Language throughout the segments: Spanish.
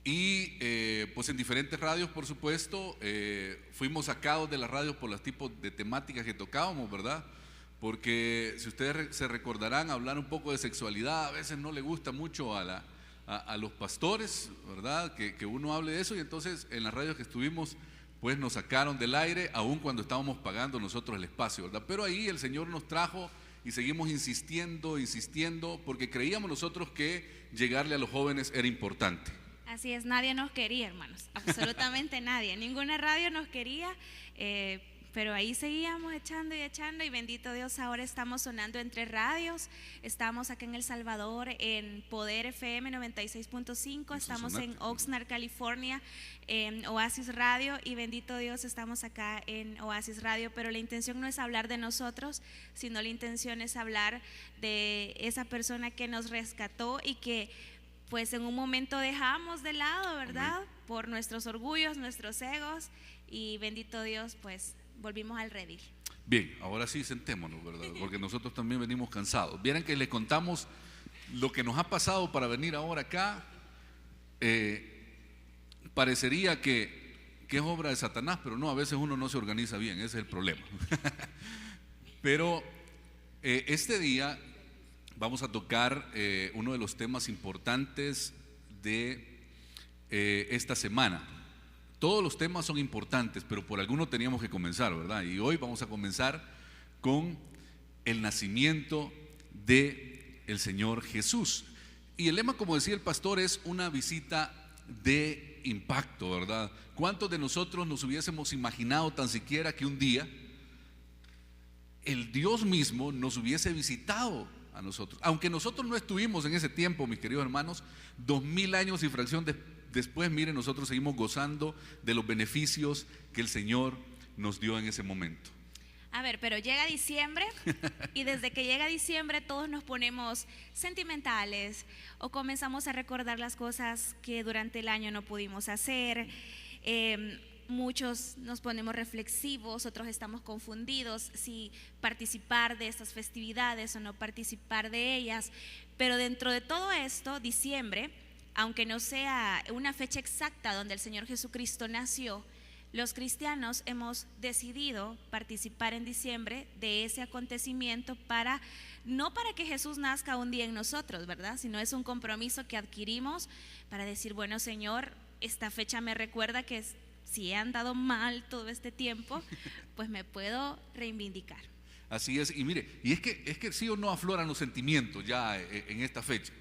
Y pues en diferentes radios, por supuesto, fuimos sacados de las radios por los tipos de temáticas que tocábamos, ¿verdad? Porque si ustedes se recordarán, hablar un poco de sexualidad a veces no le gusta mucho a los pastores, ¿verdad? Que uno hable de eso, y entonces en las radios que estuvimos pues nos sacaron del aire, aun cuando estábamos pagando nosotros el espacio, ¿verdad? Pero ahí el Señor nos trajo y seguimos insistiendo, porque creíamos nosotros que llegarle a los jóvenes era importante. Así es, nadie nos quería, hermanos, absolutamente nadie, ninguna radio nos quería, pero ahí seguíamos echando y bendito Dios, ahora estamos sonando en 3 radios, estamos acá en El Salvador en Poder FM 96.5, estamos en Oxnard, California, en Oasis Radio, y bendito Dios estamos acá en Oasis Radio, pero la intención no es hablar de nosotros, sino la intención es hablar de esa persona que nos rescató y que pues en un momento dejamos de lado, ¿verdad? Amén. Por nuestros orgullos, nuestros egos, y bendito Dios, pues volvimos al redil. Bien, ahora sí sentémonos, ¿verdad? Porque nosotros también venimos cansados. Vieran que les contamos lo que nos ha pasado para venir ahora acá. Parecería que es obra de Satanás, pero no, a veces uno no se organiza bien, ese es el problema. Pero este día vamos a tocar uno de los temas importantes de esta semana. Todos los temas son importantes, pero por alguno teníamos que comenzar, ¿verdad? Y hoy vamos a comenzar con el nacimiento del Señor Jesús. Y el lema, como decía el pastor, es una visita de impacto, ¿verdad? ¿Cuántos de nosotros nos hubiésemos imaginado tan siquiera que un día el Dios mismo nos hubiese visitado a nosotros? Aunque nosotros no estuvimos en ese tiempo, mis queridos hermanos, 2000 años y fracción después, miren, nosotros seguimos gozando de los beneficios que el Señor nos dio en ese momento. A ver, pero llega diciembre y desde que llega diciembre todos nos ponemos sentimentales o comenzamos a recordar las cosas que durante el año no pudimos hacer. Muchos nos ponemos reflexivos, otros estamos confundidos si participar de estas festividades o no participar de ellas. Pero dentro de todo esto, diciembre, aunque no sea una fecha exacta donde el Señor Jesucristo nació, los cristianos hemos decidido participar en diciembre de ese acontecimiento no para que Jesús nazca un día en nosotros, ¿verdad? Sino es un compromiso que adquirimos para decir, bueno, Señor, esta fecha me recuerda que si he andado mal todo este tiempo, pues me puedo reivindicar. Así es, y mire, y es que sí o no afloran los sentimientos ya en esta fecha.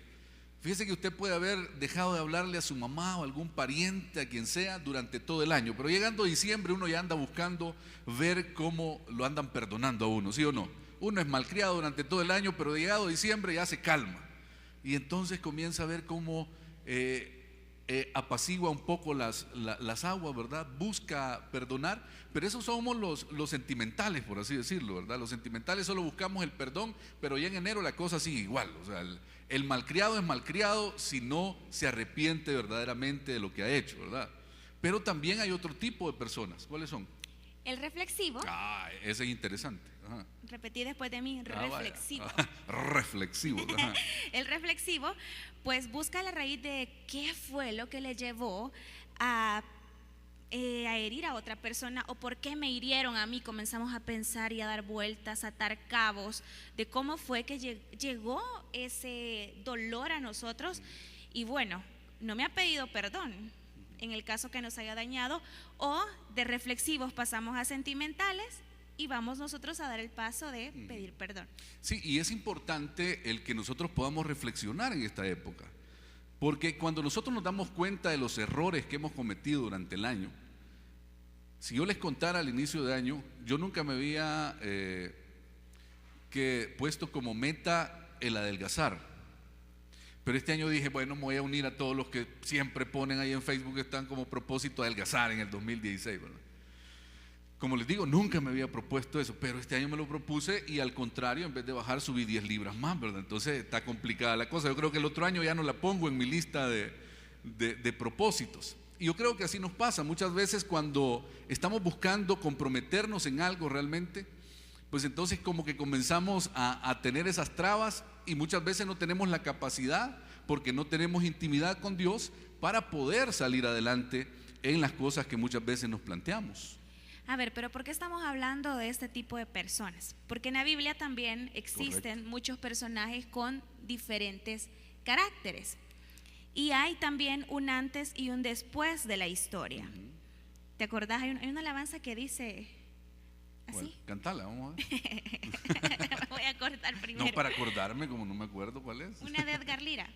Fíjese que usted puede haber dejado de hablarle a su mamá o a algún pariente, a quien sea, durante todo el año, pero llegando diciembre uno ya anda buscando ver cómo lo andan perdonando a uno, ¿sí o no? Uno es malcriado durante todo el año, pero llegado diciembre ya se calma, y entonces comienza a ver cómo apacigua un poco las aguas, ¿verdad? Busca perdonar, pero esos somos los sentimentales, por así decirlo, ¿verdad? Los sentimentales solo buscamos el perdón, pero ya en enero la cosa sigue igual, o sea, el malcriado es malcriado si no se arrepiente verdaderamente de lo que ha hecho, ¿verdad? Pero también hay otro tipo de personas. ¿Cuáles son? El reflexivo. Ese es interesante. Ajá. Repetí después de mí, reflexivo. Reflexivo. Ajá. El reflexivo, pues busca la raíz de qué fue lo que le llevó a herir a otra persona o por qué me hirieron a mí. Comenzamos a pensar y a dar vueltas, a atar cabos de cómo fue que llegó ese dolor a nosotros. Y bueno, no me ha pedido perdón en el caso que nos haya dañado, o de reflexivos pasamos a sentimentales y vamos nosotros a dar el paso de pedir perdón. Sí, y es importante el que nosotros podamos reflexionar en esta época, porque cuando nosotros nos damos cuenta de los errores que hemos cometido durante el año, si yo les contara al inicio de año, yo nunca me había puesto como meta el adelgazar, pero este año dije, bueno, me voy a unir a todos los que siempre ponen ahí en Facebook que están como propósito adelgazar en el 2016, ¿verdad? Como les digo, nunca me había propuesto eso, pero este año me lo propuse y al contrario, en vez de bajar subí 10 libras más, ¿verdad? Entonces está complicada la cosa. Yo creo que el otro año ya no la pongo en mi lista de propósitos. Y yo creo que así nos pasa muchas veces cuando estamos buscando comprometernos en algo realmente, pues entonces como que comenzamos a tener esas trabas y muchas veces no tenemos la capacidad porque no tenemos intimidad con Dios para poder salir adelante en las cosas que muchas veces nos planteamos. A ver, pero ¿por qué estamos hablando de este tipo de personas? Porque en la Biblia también existen Correcto. muchos personajes con diferentes caracteres. Y hay también un antes y un después de la historia. ¿Te acordás? Hay una alabanza que dice así. Bueno, cantala, vamos a ver. Voy a cortar primero. No, para acordarme, como no me acuerdo cuál es. Una de Edgar Lira,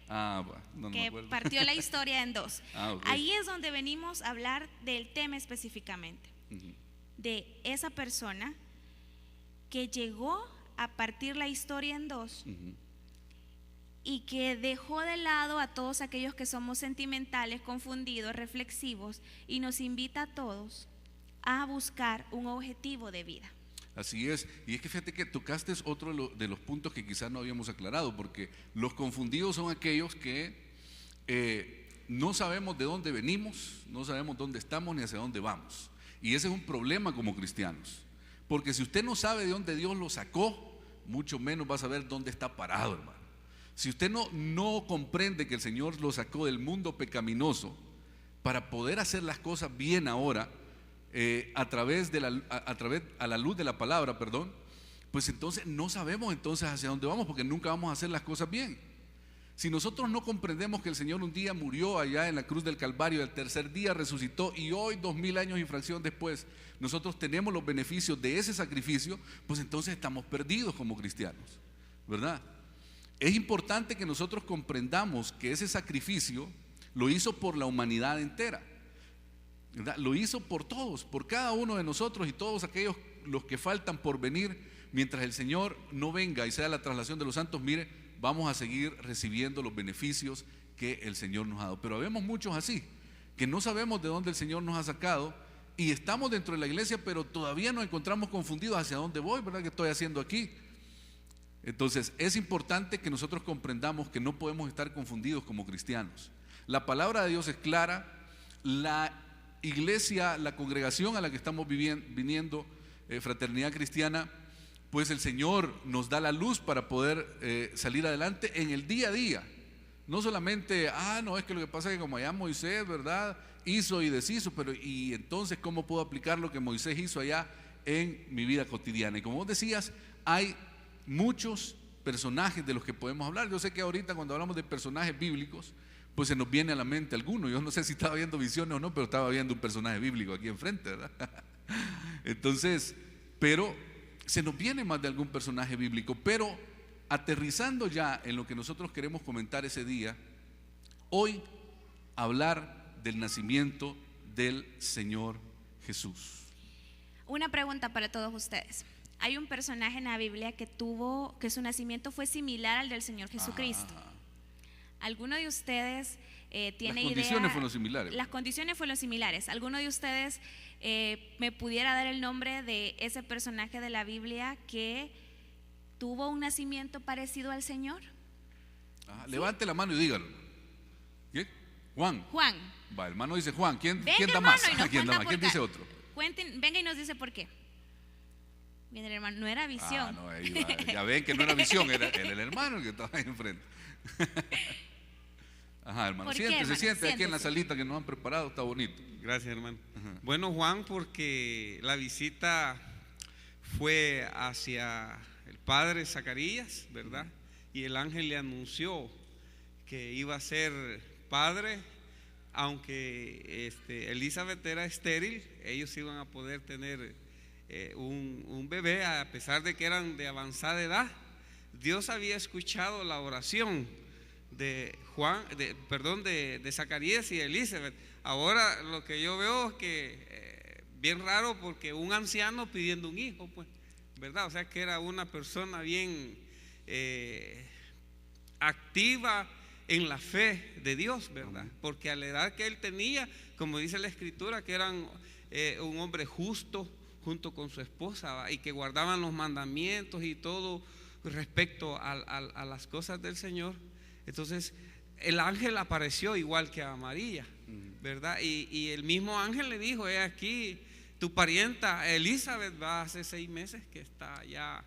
No me que acuerdo. partió la historia en dos. Ok. Ahí es donde venimos a hablar del tema específicamente, Ujú. de esa persona que llegó a partir la historia en dos Ujú. y que dejó de lado a todos aquellos que somos sentimentales, confundidos, reflexivos, y nos invita a todos a buscar un objetivo de vida. Así es, y es que fíjate que tocaste otro de los puntos que quizás no habíamos aclarado, porque los confundidos son aquellos que no sabemos de dónde venimos, no sabemos dónde estamos ni hacia dónde vamos. Y ese es un problema como cristianos, porque si usted no sabe de dónde Dios lo sacó, mucho menos va a saber dónde está parado, hermano. Si usted no comprende que el Señor lo sacó del mundo pecaminoso para poder hacer las cosas bien ahora, a la luz de la palabra, perdón, pues entonces no sabemos entonces hacia dónde vamos, porque nunca vamos a hacer las cosas bien. Si nosotros no comprendemos que el Señor un día murió allá en la cruz del Calvario, el tercer día resucitó, y hoy 2000 años y fracción después nosotros tenemos los beneficios de ese sacrificio, pues entonces estamos perdidos como cristianos, ¿verdad? Es importante que nosotros comprendamos que ese sacrificio lo hizo por la humanidad entera, ¿verdad? Lo hizo por todos, por cada uno de nosotros y todos aquellos los que faltan por venir. Mientras el Señor no venga y sea la traslación de los santos, mire, vamos a seguir recibiendo los beneficios que el Señor nos ha dado. Pero vemos muchos así, que no sabemos de dónde el Señor nos ha sacado y estamos dentro de la iglesia, pero todavía nos encontramos confundidos hacia dónde voy, ¿verdad? ¿Qué estoy haciendo aquí? Entonces es importante que nosotros comprendamos que no podemos estar confundidos como cristianos. La palabra de Dios es clara. La iglesia, la congregación a la que estamos viniendo, Fraternidad Cristiana, pues el Señor nos da la luz para poder salir adelante en el día a día. No solamente, no, es que lo que pasa es que como allá Moisés, ¿verdad?, hizo y deshizo, pero y entonces ¿cómo puedo aplicar lo que Moisés hizo allá en mi vida cotidiana? Y como vos decías, hay muchos personajes de los que podemos hablar. Yo sé que ahorita cuando hablamos de personajes bíblicos, pues se nos viene a la mente alguno. Yo no sé si estaba viendo visiones o no, pero estaba viendo un personaje bíblico aquí enfrente, ¿verdad? Entonces, pero se nos viene más de algún personaje bíblico. Pero aterrizando ya en lo que nosotros queremos comentar ese día, hoy hablar del nacimiento del Señor Jesús. Una pregunta para todos ustedes. Hay un personaje en la Biblia que su nacimiento fue similar al del Señor Jesucristo. ¿Alguno de ustedes tiene idea? Las condiciones fueron similares. Las condiciones fueron similares. ¿Alguno de ustedes me pudiera dar el nombre de ese personaje de la Biblia que tuvo un nacimiento parecido al Señor? ¿Sí? Levante la mano y dígalo. ¿Qué? Juan. Va, hermano dice Juan. ¿Quién da más? ¿Quién dice otro? Venga y nos dice por qué. Viene el hermano, no era visión. No, ya ven que no era visión, era el hermano el que estaba ahí enfrente. Ajá, hermano, siéntese aquí en la salita que nos han preparado, está bonito. Gracias, hermano. Bueno, Juan, porque la visita fue hacia el padre Zacarías, ¿verdad? Y el ángel le anunció que iba a ser padre, aunque Elizabeth era estéril, ellos iban a poder tener un bebé, a pesar de que eran de avanzada edad. Dios había escuchado la oración de de Zacarías y Elizabeth. Ahora lo que yo veo es que bien raro, porque un anciano pidiendo un hijo, pues, ¿verdad? O sea que era una persona bien activa en la fe de Dios, ¿verdad? Porque a la edad que él tenía, como dice la escritura, que eran un hombre justo junto con su esposa, ¿va? Y que guardaban los mandamientos y todo respecto a las cosas del Señor. Entonces el ángel apareció igual que a María, ¿verdad? Y el mismo ángel le dijo: aquí tu parienta Elizabeth va hace 6 meses que está allá.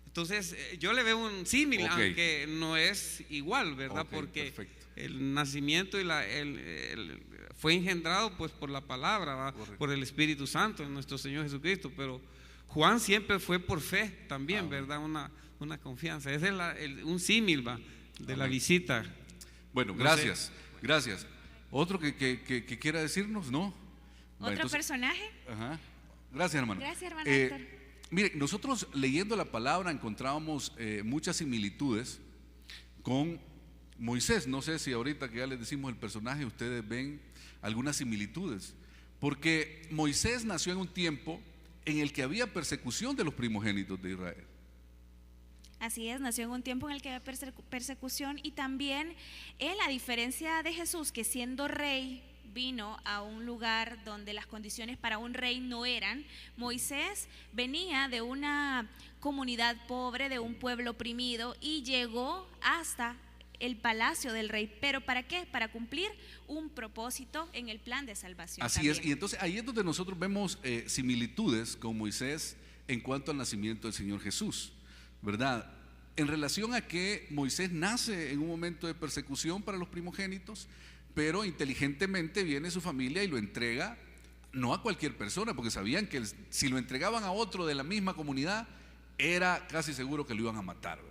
Entonces yo le veo un símil, aunque no es igual, ¿verdad? Porque perfecto. el nacimiento y fue engendrado pues por la palabra, ¿va? Por el Espíritu Santo, nuestro Señor Jesucristo. Pero Juan siempre fue por fe también, ¿verdad? Una confianza. Ese es un símil, ¿va? De la visita. Bueno, gracias, gracias. ¿Otro que quiera decirnos? ¿No? ¿Otro personaje? Ajá. Gracias, hermano. Gracias, hermano Héctor. Mire, nosotros leyendo la palabra encontrábamos muchas similitudes con Moisés. No sé si ahorita que ya les decimos el personaje, ustedes ven algunas similitudes. Porque Moisés nació en un tiempo en el que había persecución de los primogénitos de Israel. Así es, nació en un tiempo en el que había persecución, y también él, a diferencia de Jesús, que siendo rey vino a un lugar donde las condiciones para un rey no eran, Moisés venía de una comunidad pobre, de un pueblo oprimido, y llegó hasta el palacio del rey. ¿Pero para qué? Para cumplir un propósito en el plan de salvación. Así también es, y entonces ahí es donde nosotros vemos similitudes con Moisés en cuanto al nacimiento del Señor Jesús, ¿verdad? En relación a que Moisés nace en un momento de persecución para los primogénitos, pero inteligentemente viene su familia y lo entrega, no a cualquier persona, porque sabían que si lo entregaban a otro de la misma comunidad, era casi seguro que lo iban a matar, ¿verdad?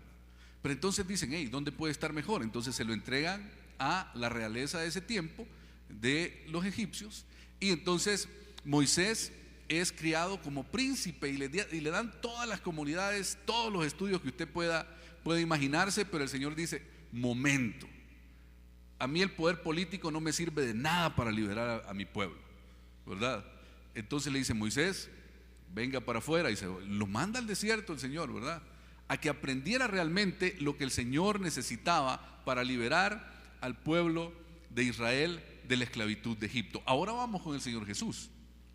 Pero entonces dicen, hey, ¿dónde puede estar mejor? Entonces se lo entregan a la realeza de ese tiempo, de los egipcios, y entonces Moisés es criado como príncipe y le dan todas las comunidades, todos los estudios que usted pueda imaginarse, pero el Señor dice, momento, a mí el poder político no me sirve de nada para liberar a mi pueblo, ¿verdad? Entonces le dice, Moisés, venga para afuera, y lo manda al desierto el Señor, ¿verdad? A que aprendiera realmente lo que el Señor necesitaba para liberar al pueblo de Israel de la esclavitud de Egipto. Ahora vamos con el Señor Jesús.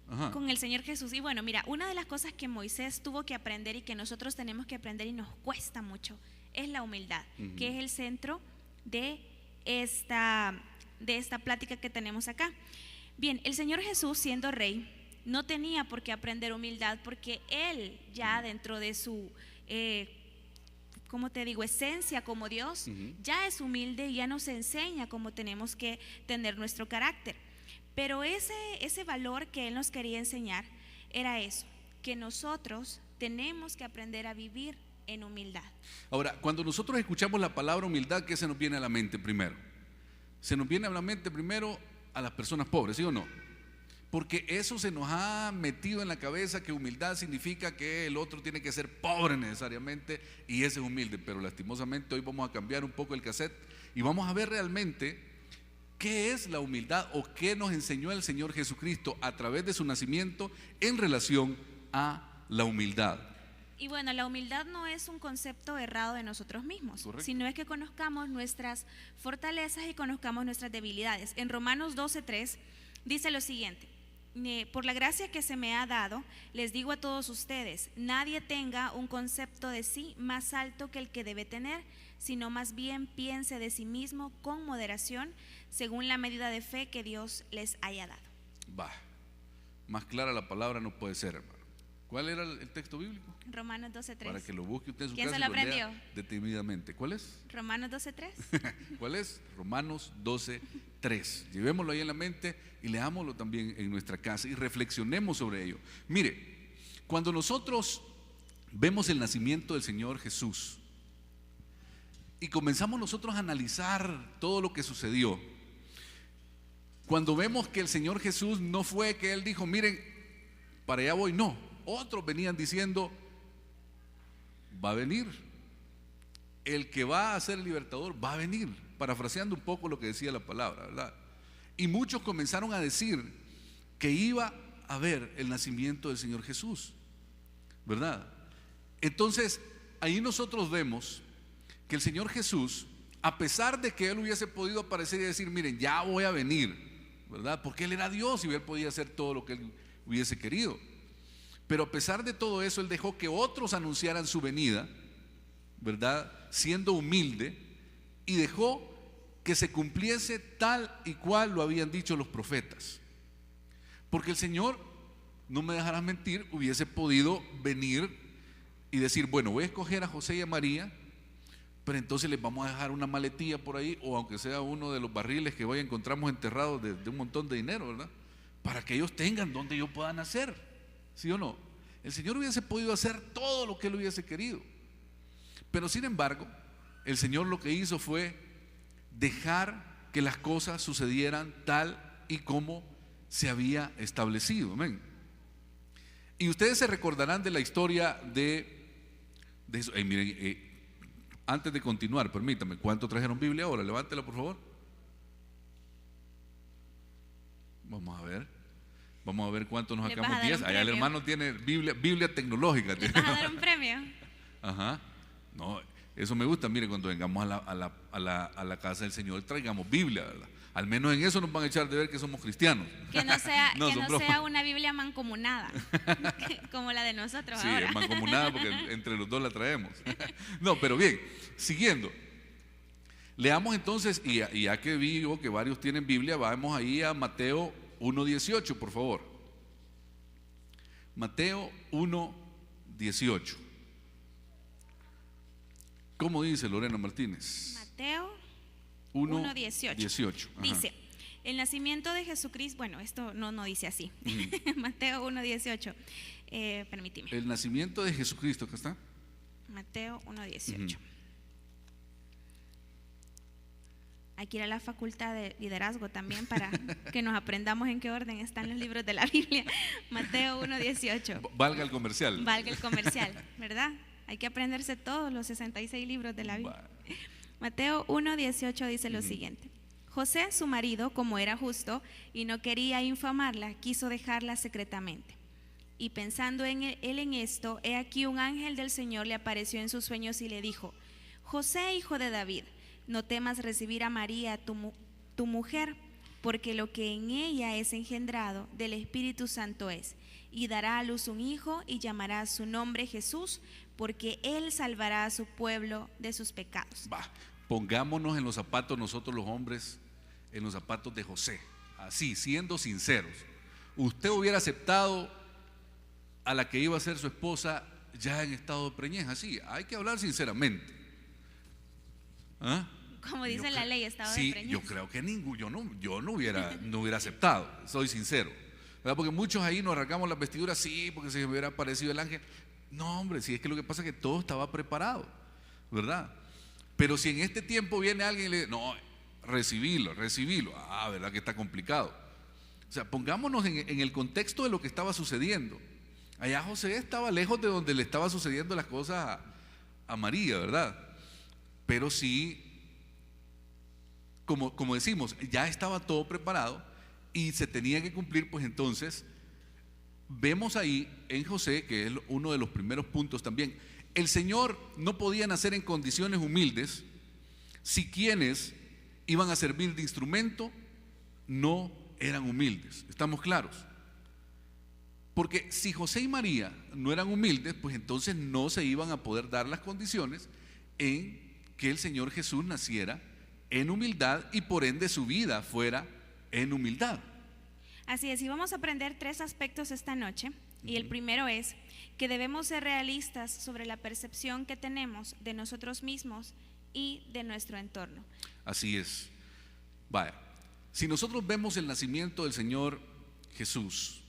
Ajá. Con el Señor Jesús. Y bueno, mira, una de las cosas que Moisés tuvo que aprender y que nosotros tenemos que aprender y nos cuesta mucho es la humildad, que es el centro de esta plática que tenemos acá. Bien, el Señor Jesús, siendo rey, no tenía por qué aprender humildad, porque Él ya dentro de su ¿cómo te digo?, esencia como Dios, ya es humilde y ya nos enseña cómo tenemos que tener nuestro carácter. Pero ese valor que Él nos quería enseñar era eso, que nosotros tenemos que aprender a vivir en humildad. Ahora, cuando nosotros escuchamos la palabra humildad, ¿qué se nos viene a la mente primero? Se nos viene a la mente primero a las personas pobres, ¿sí o no? Porque eso se nos ha metido en la cabeza, que humildad significa que el otro tiene que ser pobre necesariamente, y ese es humilde. Pero lastimosamente hoy vamos a cambiar un poco el cassette y vamos a ver realmente qué es la humildad, o qué nos enseñó el Señor Jesucristo a través de su nacimiento en relación a la humildad. Y bueno, la humildad no es un concepto errado de nosotros mismos, correcto, sino es que conozcamos nuestras fortalezas y conozcamos nuestras debilidades. En Romanos 12:3 dice lo siguiente: por la gracia que se me ha dado, les digo a todos ustedes, nadie tenga un concepto de sí más alto que el que debe tener, sino más bien piense de sí mismo con moderación, según la medida de fe que Dios les haya dado. Más clara la palabra no puede ser, hermano. ¿Cuál era el texto bíblico? Romanos 12:3. Para que lo busque usted en su casa. ¿Quién se lo aprendió? Lea detenidamente. ¿Cuál es? Romanos 12:3. ¿Cuál es? Romanos 12:3. Llevémoslo ahí en la mente y leámoslo también en nuestra casa y reflexionemos sobre ello. Mire, cuando nosotros vemos el nacimiento del Señor Jesús y comenzamos nosotros a analizar todo lo que sucedió, cuando vemos que el Señor Jesús no fue que Él dijo, miren, para allá voy, no. Otros venían diciendo, va a venir, el que va a ser el libertador va a venir, parafraseando un poco lo que decía la palabra, ¿verdad? Y muchos comenzaron a decir que iba a haber el nacimiento del Señor Jesús, ¿verdad? Entonces, ahí nosotros vemos que el Señor Jesús, a pesar de que Él hubiese podido aparecer y decir, miren, ya voy a venir, ¿verdad? Porque Él era Dios y Él podía hacer todo lo que Él hubiese querido. Pero a pesar de todo eso, Él dejó que otros anunciaran su venida, ¿verdad? Siendo humilde, y dejó que se cumpliese tal y cual lo habían dicho los profetas. Porque el Señor, no me dejarás mentir, hubiese podido venir y decir, bueno, voy a escoger a José y a María pero entonces les vamos a dejar una maletilla por ahí, o aunque sea uno de los barriles que hoy encontramos enterrados de un montón de dinero, ¿verdad? Para que ellos tengan donde ellos puedan hacer, ¿sí o no? El Señor hubiese podido hacer todo lo que Él hubiese querido, pero sin embargo, el Señor lo que hizo fue dejar que las cosas sucedieran tal y como se había establecido. Amén. Y ustedes se recordarán de la historia de eso. Miren, antes de continuar, permítame, ¿cuánto trajeron Biblia ahora? Levántela, por favor. Vamos a ver cuánto nos sacamos. 10. Allá el hermano tiene Biblia tecnológica. ¿Le vas a dar un premio? Ajá. No, eso me gusta. Mire, cuando vengamos a la casa del Señor, traigamos Biblia, ¿verdad? Al menos en eso nos van a echar de ver que somos cristianos. Que no sea una Biblia mancomunada, como la de nosotros ahora. Sí, mancomunada porque entre los dos la traemos. No, pero bien, siguiendo. Leamos entonces, y ya que digo que varios tienen Biblia, vamos ahí a Mateo 1:18, por favor. Mateo 1:18. ¿Cómo dice Lorena Martínez? Mateo 1:18. Dice, el nacimiento de Jesucristo, bueno, esto no dice así. Mateo 1:18. Permíteme. El nacimiento de Jesucristo, ¿acá está? Mateo 1:18. Hay que ir a la facultad de liderazgo también para que nos aprendamos en qué orden están los libros de la Biblia. Mateo 1:18. Valga el comercial. Valga el comercial, ¿verdad? Hay que aprenderse todos los 66 libros de la Biblia. Mateo 1:18 dice lo siguiente: José, su marido, como era justo y no quería infamarla, quiso dejarla secretamente. Y pensando él en esto, he aquí un ángel del Señor le apareció en sus sueños y le dijo: José, hijo de David, no temas recibir a María, tu mujer, porque lo que en ella es engendrado del Espíritu Santo es, y dará a luz un hijo y llamará su nombre Jesús, porque él salvará a su pueblo de sus pecados. Pongámonos en los zapatos nosotros los hombres, en los zapatos de José, así, siendo sinceros. ¿Usted hubiera aceptado a la que iba a ser su esposa ya en estado de preñez? Así, hay que hablar sinceramente. ¿Ah? Como dice la ley, estado de preñez. Sí, yo creo que yo no hubiera aceptado, soy sincero, ¿verdad? Porque muchos ahí nos arrancamos las vestiduras, sí, porque se me hubiera aparecido el ángel. No, hombre, si es que lo que pasa es que todo estaba preparado, ¿verdad? Pero si en este tiempo viene alguien y le dice, no, recibilo, ¿verdad que está complicado? O sea, pongámonos en el contexto de lo que estaba sucediendo. Allá José estaba lejos de donde le estaba sucediendo las cosas a María, ¿verdad? Pero sí, como decimos, ya estaba todo preparado y se tenía que cumplir. Pues entonces vemos ahí en José, que es uno de los primeros puntos también, el Señor no podía nacer en condiciones humildes si quienes iban a servir de instrumento no eran humildes. ¿Estamos claros? Porque si José y María no eran humildes, pues entonces no se iban a poder dar las condiciones en que el Señor Jesús naciera en humildad y por ende su vida fuera en humildad. Así es, y vamos a aprender 3 aspectos esta noche. Y el primero es que debemos ser realistas sobre la percepción que tenemos de nosotros mismos y de nuestro entorno. Así es. Vaya, si nosotros vemos el nacimiento del Señor Jesús,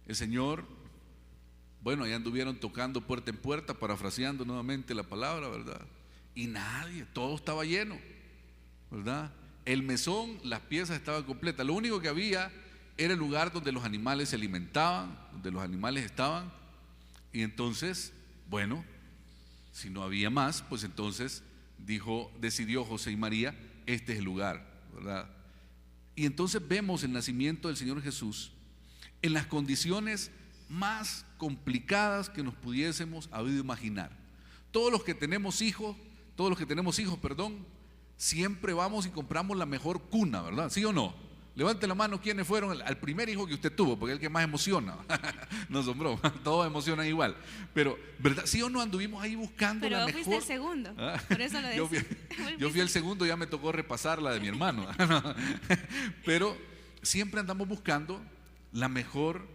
el Señor, bueno, ahí anduvieron tocando puerta en puerta, parafraseando nuevamente la palabra, ¿verdad? Y nadie, todo estaba lleno, ¿verdad? El mesón, las piezas estaban completas. Lo único que había era el lugar donde los animales se alimentaban, donde los animales estaban. Y entonces, bueno, si no había más, pues entonces decidió José y María, este es el lugar, ¿verdad? Y entonces vemos el nacimiento del Señor Jesús en las condiciones más complicadas que nos pudiésemos haber imaginar. Todos los que tenemos hijos, siempre vamos y compramos la mejor cuna, ¿verdad? ¿Sí o no? Levante la mano quienes fueron al primer hijo que usted tuvo, porque es el que más emociona. No asombró, todos emocionan igual. Pero, ¿verdad? ¿Sí o no anduvimos ahí buscando la mejor? Pero fuiste el segundo, por eso lo decía. Yo fui el segundo, ya me tocó repasar la de mi hermano. Pero siempre andamos buscando la mejor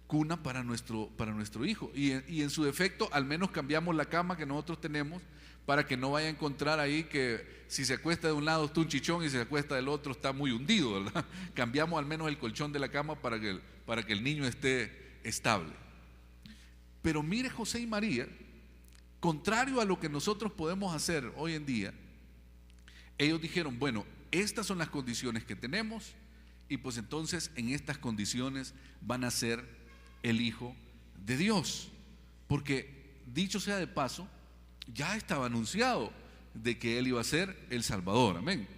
cuna para nuestro hijo. Y en su defecto, al menos cambiamos la cama que nosotros tenemos para que no vaya a encontrar ahí que si se acuesta de un lado está un chichón y si se acuesta del otro está muy hundido, ¿verdad? Cambiamos al menos el colchón de la cama para que el niño esté estable. Pero mire José y María, contrario a lo que nosotros podemos hacer hoy en día, ellos dijeron, bueno, estas son las condiciones que tenemos y pues entonces en estas condiciones van a ser el Hijo de Dios. Porque dicho sea de paso, ya estaba anunciado de que Él iba a ser el Salvador, amén.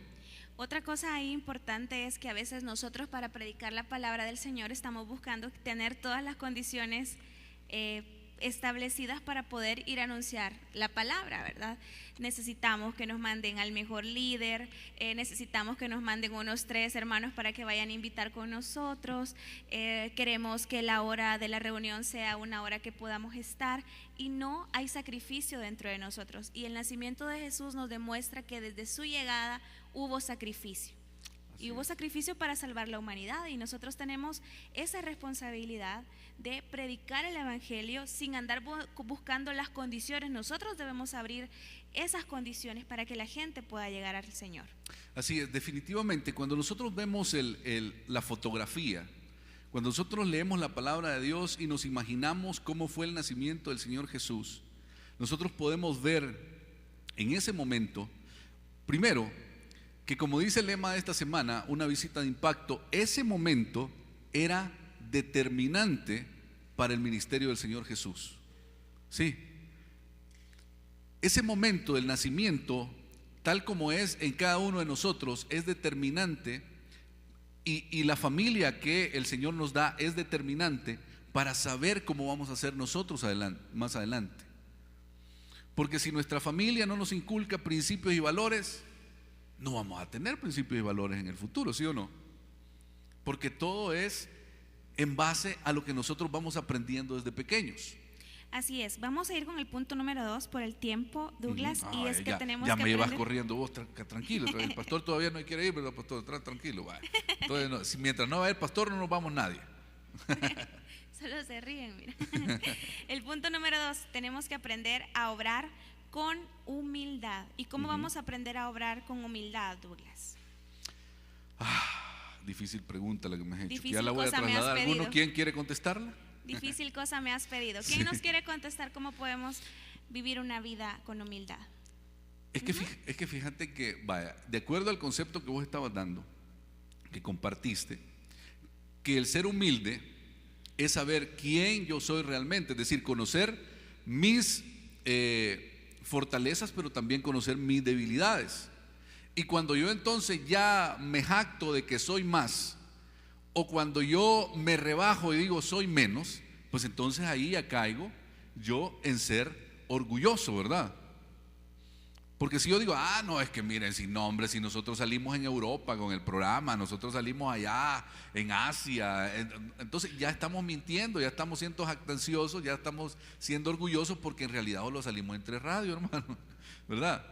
Otra cosa ahí importante es que a veces nosotros para predicar la palabra del Señor estamos buscando tener todas las condiciones establecidas para poder ir a anunciar la palabra, ¿verdad? Necesitamos que nos manden al mejor líder, necesitamos que nos manden unos 3 hermanos para que vayan a invitar con nosotros, queremos que la hora de la reunión sea una hora que podamos estar y no hay sacrificio dentro de nosotros. Y el nacimiento de Jesús nos demuestra que desde su llegada hubo sacrificio. Y hubo sacrificio para salvar la humanidad y nosotros tenemos esa responsabilidad de predicar el evangelio sin andar buscando las condiciones. Nosotros debemos abrir esas condiciones para que la gente pueda llegar al Señor. Así es, definitivamente cuando nosotros vemos la fotografía, cuando nosotros leemos la palabra de Dios y nos imaginamos cómo fue el nacimiento del Señor Jesús, nosotros podemos ver en ese momento, primero, que como dice el lema de esta semana, una visita de impacto, ese momento era determinante para el ministerio del Señor Jesús. Sí. Ese momento del nacimiento, tal como es en cada uno de nosotros, es determinante y la familia que el Señor nos da es determinante para saber cómo vamos a ser nosotros más adelante. Porque si nuestra familia no nos inculca principios y valores, no vamos a tener principios y valores en el futuro, ¿sí o no? Porque todo es en base a lo que nosotros vamos aprendiendo desde pequeños. Así es, vamos a ir con el punto número 2 por el tiempo, Douglas, y es que tenemos ya que me llevas aprender. Corriendo vos, tranquilo, el pastor todavía no quiere ir, ¿verdad, pastor? Tranquilo, va. Entonces, no, mientras no va el pastor no nos vamos nadie. Solo se ríen, mira. El punto número 2, tenemos que aprender a obrar con humildad. ¿Y cómo vamos a aprender a obrar con humildad, Douglas? Difícil pregunta la que me has hecho. Difícil Ya la voy a cosa me has trasladar. ¿Alguno pedido. quién quiere contestarla? Difícil cosa me has pedido. ¿Quién nos quiere contestar cómo podemos vivir una vida con humildad? Es que fíjate que, vaya, de acuerdo al concepto que vos estabas dando, que compartiste, que el ser humilde es saber quién yo soy realmente, es decir, conocer mis fortalezas, pero también conocer mis debilidades. Y cuando yo entonces ya me jacto de que soy más, o cuando yo me rebajo y digo soy menos, pues entonces ahí ya caigo yo en ser orgulloso, ¿verdad? Porque si yo digo, no, es que miren, si nosotros salimos en Europa con el programa, nosotros salimos allá en Asia, entonces ya estamos mintiendo, ya estamos siendo jactanciosos, ya estamos siendo orgullosos porque en realidad solo salimos entre radio, hermano, ¿verdad?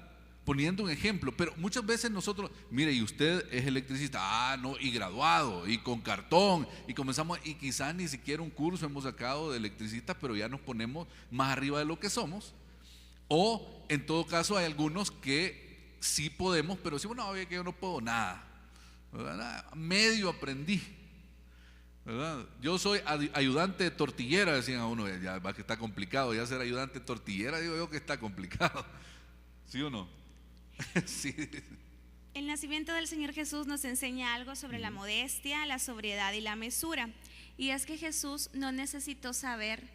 Poniendo un ejemplo, pero muchas veces nosotros, mire, y usted es electricista, no, y graduado, y con cartón, y comenzamos, y quizás ni siquiera un curso hemos sacado de electricista, pero ya nos ponemos más arriba de lo que somos. O en todo caso hay algunos que sí podemos, pero decimos, no, que yo no puedo nada, ¿verdad? Medio aprendí, ¿verdad? Yo soy ayudante de tortillera, decían a uno, ya va que está complicado, ya ser ayudante de tortillera, digo yo que está complicado, ¿sí o no? Sí. El nacimiento del Señor Jesús nos enseña algo sobre la modestia, la sobriedad y la mesura. Y es que Jesús no necesitó saber,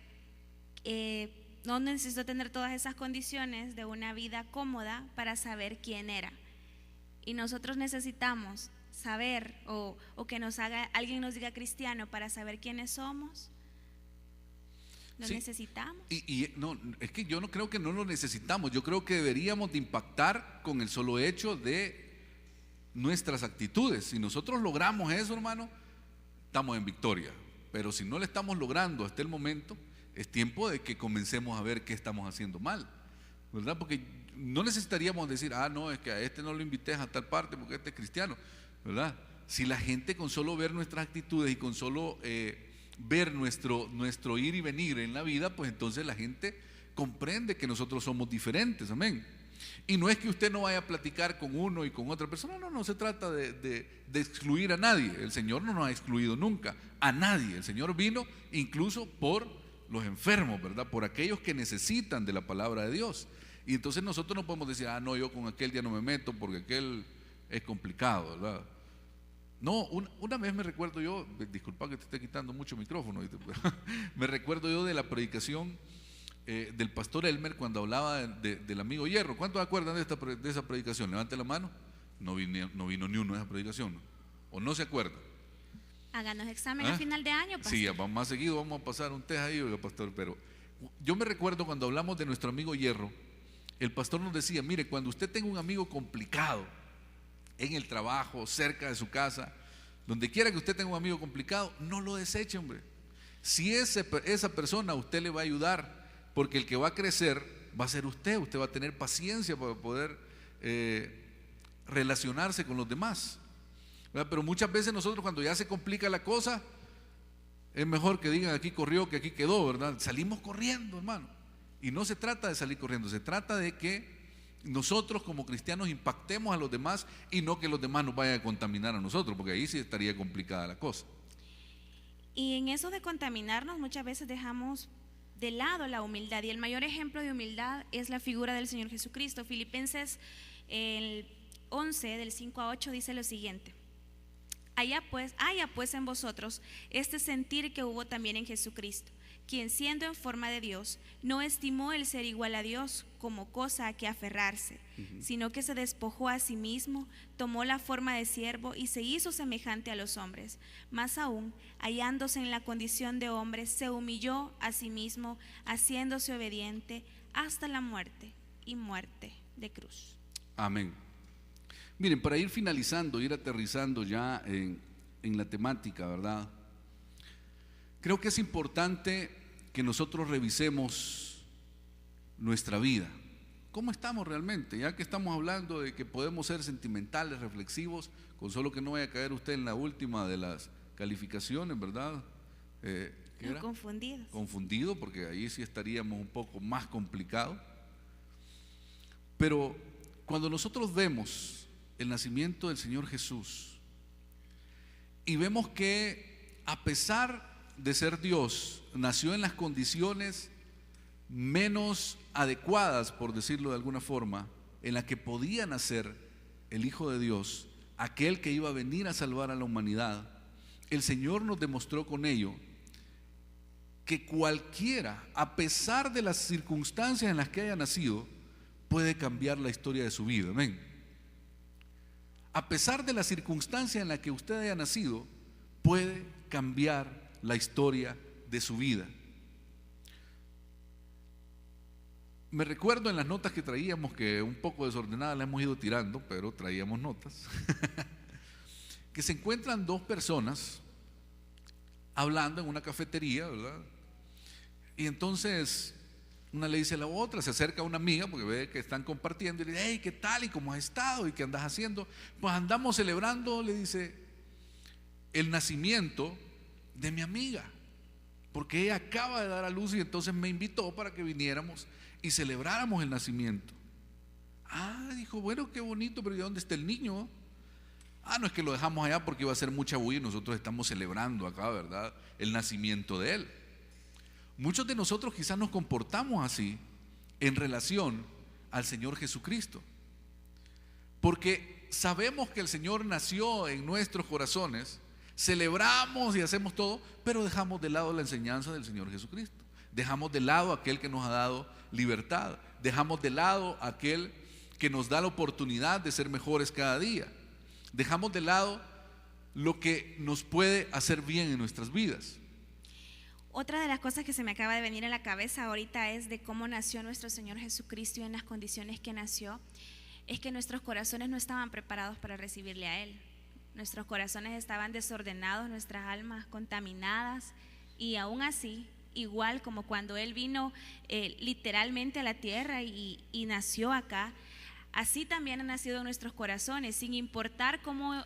no necesitó tener todas esas condiciones de una vida cómoda para saber quién era. Y nosotros necesitamos saber o que alguien nos diga cristiano para saber quiénes somos. ¿Lo necesitamos? No, es que yo no creo que no lo necesitamos. Yo creo que deberíamos de impactar con el solo hecho de nuestras actitudes. Si nosotros logramos eso, hermano, estamos en victoria. Pero si no lo estamos logrando hasta el momento, es tiempo de que comencemos a ver qué estamos haciendo mal, ¿verdad? Porque no necesitaríamos decir, no, es que a este no lo invité a tal parte porque este es cristiano, ¿verdad? Si la gente con solo ver nuestras actitudes y con solo ver nuestro ir y venir en la vida, pues entonces la gente comprende que nosotros somos diferentes, amén. Y no es que usted no vaya a platicar con uno y con otra persona, no se trata de excluir a nadie. El Señor no nos ha excluido nunca, a nadie. El Señor vino incluso por los enfermos, ¿verdad? Por aquellos que necesitan de la palabra de Dios. Y entonces nosotros no podemos decir, no, yo con aquel ya no me meto porque aquel es complicado, ¿verdad? No, una vez me recuerdo yo, disculpa que te esté quitando mucho micrófono, me recuerdo yo de la predicación del pastor Elmer cuando hablaba del amigo Hierro. ¿Cuántos acuerdan de esa predicación? Levante la mano. No vino ni uno de esa predicación, ¿no? ¿O no se acuerda? Háganos examen a final de año, pastor. Sí, más seguido vamos a pasar un test ahí, oiga, pastor. Pero yo me recuerdo cuando hablamos de nuestro amigo Hierro, el pastor nos decía, mire, cuando usted tenga un amigo complicado en el trabajo, cerca de su casa, donde quiera que usted tenga un amigo complicado, no lo deseche, hombre. Si esa persona a usted le va a ayudar, porque el que va a crecer va a ser usted va a tener paciencia para poder relacionarse con los demás, ¿verdad? Pero muchas veces nosotros, cuando ya se complica la cosa, es mejor que digan aquí corrió que aquí quedó, ¿verdad? Salimos corriendo, hermano. Y no se trata de salir corriendo, se trata de que nosotros como cristianos impactemos a los demás y no que los demás nos vayan a contaminar a nosotros, porque ahí sí estaría complicada la cosa. Y en eso de contaminarnos muchas veces dejamos de lado la humildad, y el mayor ejemplo de humildad es la figura del Señor Jesucristo. Filipenses 11 del 5 a 8 dice lo siguiente: haya pues en vosotros este sentir que hubo también en Jesucristo, quien siendo en forma de Dios, no estimó el ser igual a Dios como cosa a que aferrarse, sino que se despojó a sí mismo, tomó la forma de siervo y se hizo semejante a los hombres. Más aún, hallándose en la condición de hombre, se humilló a sí mismo, haciéndose obediente hasta la muerte y muerte de cruz. Amén. Miren, para ir finalizando, ir aterrizando ya en la temática, ¿verdad? Creo que es importante que nosotros revisemos nuestra vida. ¿Cómo estamos realmente? Ya que estamos hablando de que podemos ser sentimentales, reflexivos, con solo que no vaya a caer usted en la última de las calificaciones, ¿verdad? ¿Qué era? Confundidos. Confundido, porque ahí sí estaríamos un poco más complicados. Pero cuando nosotros vemos el nacimiento del Señor Jesús y vemos que a pesar de ser Dios, nació en las condiciones menos adecuadas, por decirlo de alguna forma, en la que podía nacer el Hijo de Dios, aquel que iba a venir a salvar a la humanidad, el Señor nos demostró con ello que cualquiera, a pesar de las circunstancias en las que haya nacido, puede cambiar la historia de su vida. Amén. A pesar de la circunstancia en la que usted haya nacido, puede cambiar la historia de su vida. Me recuerdo en las notas que traíamos, que un poco desordenadas las hemos ido tirando, pero traíamos notas, que se encuentran dos personas hablando en una cafetería, ¿verdad? Y entonces una le dice a la otra, se acerca a una amiga porque ve que están compartiendo y le dice: hey, ¿qué tal? ¿Y cómo has estado? ¿Y qué andas haciendo? Pues andamos celebrando, le dice, el nacimiento de mi amiga, porque ella acaba de dar a luz y entonces me invitó para que viniéramos y celebráramos el nacimiento. Dijo, bueno, qué bonito, pero ¿y dónde está el niño? No es que lo dejamos allá porque iba a ser mucha bulla y nosotros estamos celebrando acá, ¿verdad?, el nacimiento de él. Muchos de nosotros quizás nos comportamos así en relación al Señor Jesucristo, porque sabemos que el Señor nació en nuestros corazones, celebramos y hacemos todo, pero dejamos de lado la enseñanza del Señor Jesucristo, dejamos de lado aquel que nos ha dado libertad, dejamos de lado aquel que nos da la oportunidad de ser mejores cada día, dejamos de lado lo que nos puede hacer bien en nuestras vidas. Otra de las cosas que se me acaba de venir a la cabeza ahorita es de cómo nació nuestro Señor Jesucristo, y en las condiciones que nació es que nuestros corazones no estaban preparados para recibirle a Él. Nuestros corazones estaban desordenados, nuestras almas contaminadas, y aún así, igual como cuando Él vino literalmente a la tierra y nació acá, así también ha nacido en nuestros corazones, sin importar cómo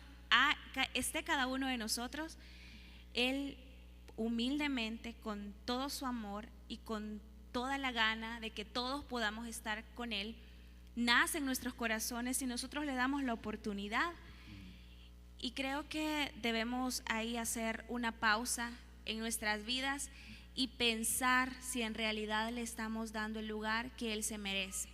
esté cada uno de nosotros. Él humildemente, con todo su amor y con toda la gana de que todos podamos estar con Él, nace en nuestros corazones si nosotros le damos la oportunidad. Y creo que debemos ahí hacer una pausa en nuestras vidas y pensar si en realidad le estamos dando el lugar que Él se merece.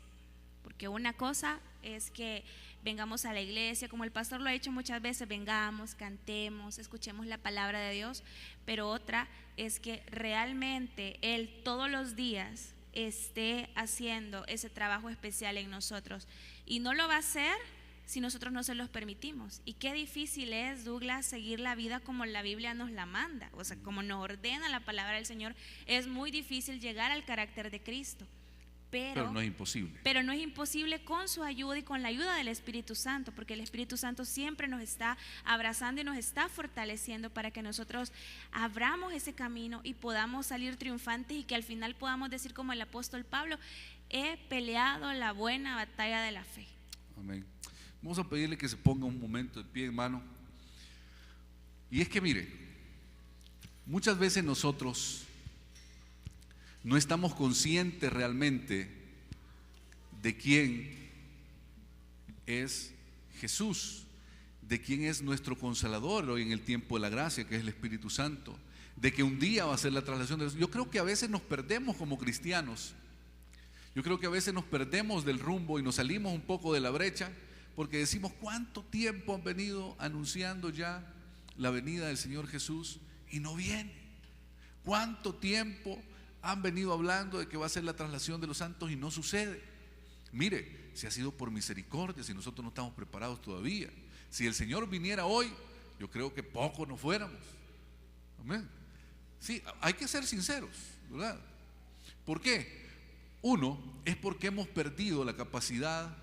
Porque una cosa es que vengamos a la iglesia, como el pastor lo ha dicho muchas veces, vengamos, cantemos, escuchemos la palabra de Dios, pero otra es que realmente Él todos los días esté haciendo ese trabajo especial en nosotros, y no lo va a hacer si nosotros no se los permitimos. Y qué difícil es, Douglas, seguir la vida como la Biblia nos la manda, o sea, como nos ordena la palabra del Señor. Es muy difícil llegar al carácter de Cristo. Pero no es imposible. Pero no es imposible con su ayuda y con la ayuda del Espíritu Santo, porque el Espíritu Santo siempre nos está abrazando y nos está fortaleciendo para que nosotros abramos ese camino y podamos salir triunfantes, y que al final podamos decir como el apóstol Pablo: he peleado la buena batalla de la fe. Amén. Vamos a pedirle que se ponga un momento de pie, hermano. Y es que mire, muchas veces nosotros no estamos conscientes realmente de quién es Jesús, de quién es nuestro Consolador hoy en el tiempo de la gracia, que es el Espíritu Santo, de que un día va a ser la traslación de Dios. Yo creo que a veces nos perdemos como cristianos. Yo creo que a veces nos perdemos del rumbo y nos salimos un poco de la brecha, porque decimos: ¿cuánto tiempo han venido anunciando ya la venida del Señor Jesús y no viene? ¿Cuánto tiempo han venido hablando de que va a ser la traslación de los santos y no sucede? Mire, si ha sido por misericordia, si nosotros no estamos preparados todavía. Si el Señor viniera hoy, yo creo que poco nos fuéramos. Amén. Sí, hay que ser sinceros, ¿verdad? ¿Por qué? Uno, es porque hemos perdido la capacidad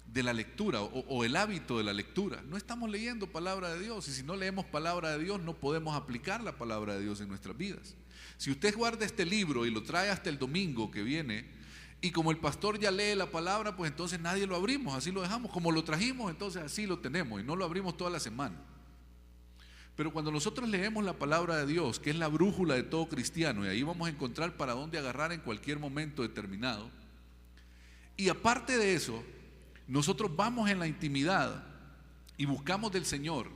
de la lectura o el hábito de la lectura. No estamos leyendo palabra de Dios, y si no leemos palabra de Dios no podemos aplicar la palabra de Dios en nuestras vidas. Si usted guarda este libro y lo trae hasta el domingo que viene, y como el pastor ya lee la palabra, pues entonces nadie lo abrimos, así lo dejamos. Como lo trajimos, entonces así lo tenemos, y no lo abrimos toda la semana. Pero cuando nosotros leemos la palabra de Dios, que es la brújula de todo cristiano, y ahí vamos a encontrar para dónde agarrar en cualquier momento determinado, y aparte de eso, nosotros vamos en la intimidad y buscamos del Señor.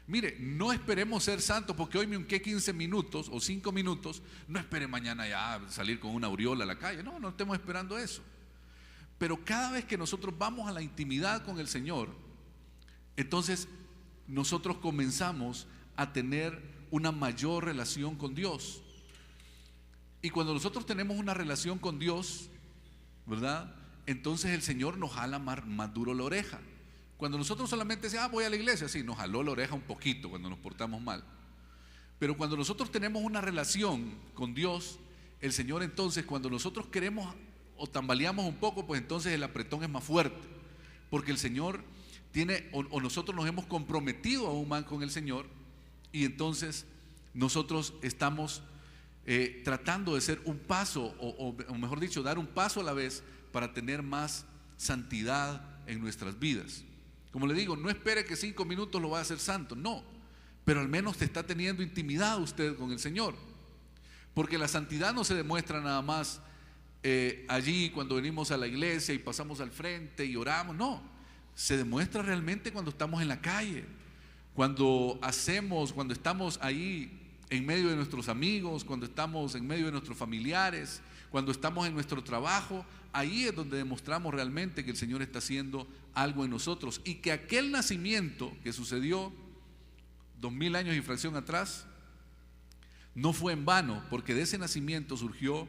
Mire, no esperemos ser santos porque hoy me unqué 15 minutos o 5 minutos. No espere mañana ya salir con una aureola a la calle. No estemos esperando eso. Pero cada vez que nosotros vamos a la intimidad con el Señor, entonces nosotros comenzamos a tener una mayor relación con Dios. Y cuando nosotros tenemos una relación con Dios, ¿verdad?, entonces el Señor nos jala más duro la oreja. Cuando nosotros solamente decimos: voy a la iglesia, sí, nos jaló la oreja un poquito cuando nos portamos mal. Pero cuando nosotros tenemos una relación con Dios, el Señor, entonces cuando nosotros queremos o tambaleamos un poco, pues entonces el apretón es más fuerte, porque el Señor tiene, o nosotros nos hemos comprometido aún más con el Señor, y entonces nosotros estamos tratando de ser un paso, o mejor dicho, dar un paso a la vez para tener más santidad en nuestras vidas. Como le digo, no espere que 5 minutos lo va a hacer santo, no, pero al menos te está teniendo intimidad usted con el Señor, porque la santidad no se demuestra nada más allí cuando venimos a la iglesia y pasamos al frente y oramos, no, se demuestra realmente cuando estamos en la calle, cuando estamos ahí en medio de nuestros amigos, cuando estamos en medio de nuestros familiares, cuando estamos en nuestro trabajo. Ahí es donde demostramos realmente que el Señor está haciendo algo en nosotros, y que aquel nacimiento que sucedió 2000 años y fracción atrás no fue en vano, porque de ese nacimiento surgió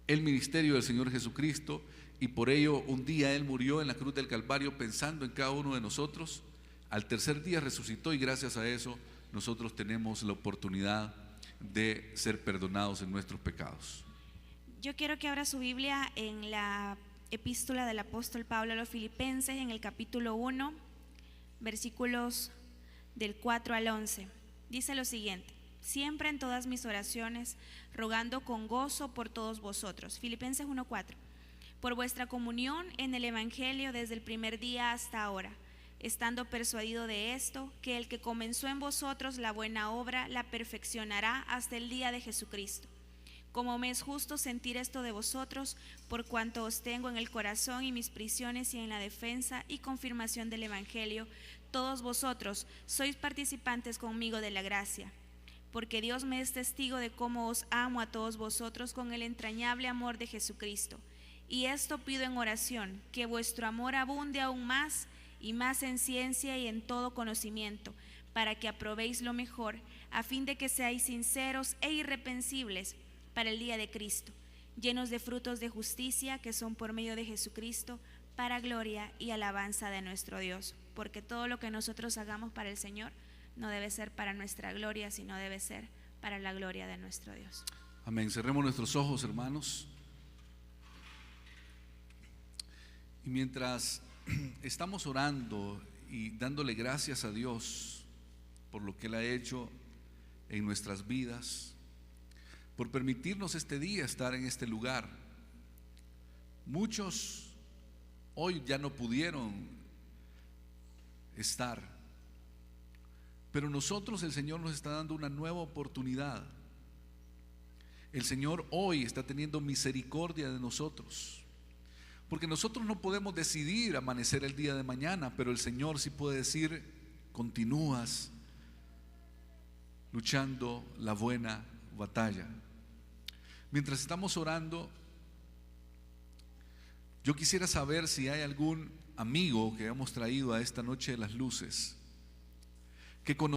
el ministerio del Señor Jesucristo, y por ello un día Él murió en la cruz del Calvario pensando en cada uno de nosotros. Al tercer día resucitó, y gracias a eso nosotros tenemos la oportunidad de ser perdonados en nuestros pecados. Yo quiero que abra su Biblia en la epístola del apóstol Pablo a los Filipenses, en el capítulo 1, versículos del 4 al 11. Dice lo siguiente: siempre en todas mis oraciones, rogando con gozo por todos vosotros. Filipenses 1:4. Por vuestra comunión en el Evangelio desde el primer día hasta ahora, estando persuadido de esto, que el que comenzó en vosotros la buena obra la perfeccionará hasta el día de Jesucristo. Como me es justo sentir esto de vosotros, por cuanto os tengo en el corazón y mis prisiones y en la defensa y confirmación del Evangelio, todos vosotros sois participantes conmigo de la gracia. Porque Dios me es testigo de cómo os amo a todos vosotros con el entrañable amor de Jesucristo. Y esto pido en oración, que vuestro amor abunde aún más y más en ciencia y en todo conocimiento, para que aprobéis lo mejor, a fin de que seáis sinceros e irreprensibles para el día de Cristo, llenos de frutos de justicia que son por medio de Jesucristo, para gloria y alabanza de nuestro Dios. Porque todo lo que nosotros hagamos para el Señor no debe ser para nuestra gloria, sino debe ser para la gloria de nuestro Dios. Amén. Cerremos nuestros ojos, hermanos. Y mientras estamos orando y dándole gracias a Dios por lo que Él ha hecho en nuestras vidas, por permitirnos este día estar en este lugar. Muchos hoy ya no pudieron estar, pero nosotros, el Señor nos está dando una nueva oportunidad. El Señor hoy está teniendo misericordia de nosotros, porque nosotros no podemos decidir amanecer el día de mañana, pero el Señor sí puede decir: continúas luchando la buena batalla. Mientras estamos orando, yo quisiera saber si hay algún amigo que hemos traído a esta noche de las luces que